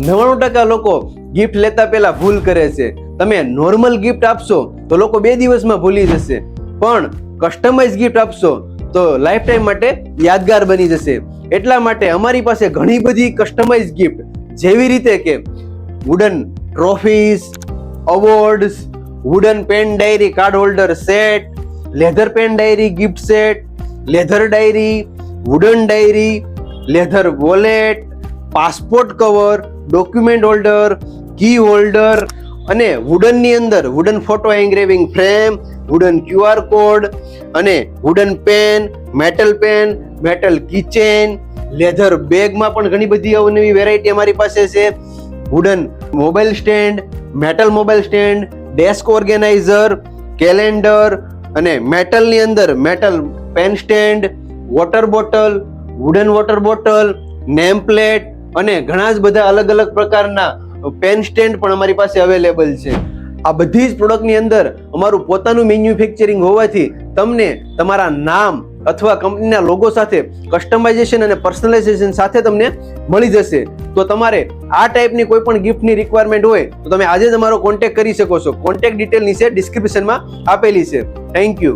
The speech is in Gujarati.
99% લોકો ગિફ્ટ લેતા પહેલા ભૂલ કરે છે. તમે નોર્મલ ગિફ્ટ આપશો તો લોકો 2 દિવસમાં ભૂલી જશે, પણ કસ્ટમાઇઝ ગિફ્ટ આપશો તો લાઈફ ટાઈમ માટે યાદગાર બની જશે. એટલા માટે અમારી પાસે ઘણી બધી કસ્ટમાઇઝ ગિફ્ટ, જેવી રીતે કે wooden trophies, awards, wooden pen diary card holder set, leather pen diary gift set, leather diary, wooden diary, leather wallet, passport cover, document holder, key holder અને વુડનની અંદર wooden photo engraving frame, wooden QR code અને wooden pen, metal keychain, leather બેગમાં પણ ઘણી બધી અવનવી વેરાયટી અમારી પાસે છે. Wooden mobile stand, metal mobile stand, desk organiser, calendar અને મેટલની અંદર metal pen stand, water bottle, wooden water bottle, name plate અને ઘણા જ બધા અલગ અલગ પ્રકારના પેન સ્ટેન્ડ પણ અમારી પાસે અવેલેબલ છે. આ બધી જ પ્રોડક્ટની અંદર અમારું પોતાનું મેન્યુફેક્ચરિંગ હોવાથી તમને તમારા નામ અથવા કંપનીના લોગો સાથે કસ્ટમાઇઝેશન અને પર્સનલાઇઝેશન સાથે તમને મળી જશે. તો તમારે આ ટાઈપની કોઈ પણ ગિફ્ટની રિક્વાયરમેન્ટ હોય તો તમે આજે જ અમારો કોન્ટેક્ટ કરી શકો છો. કોન્ટેક્ટ ડિટેલ નીચે ડિસ્ક્રિપ્શનમાં આપેલી છે. Thank you.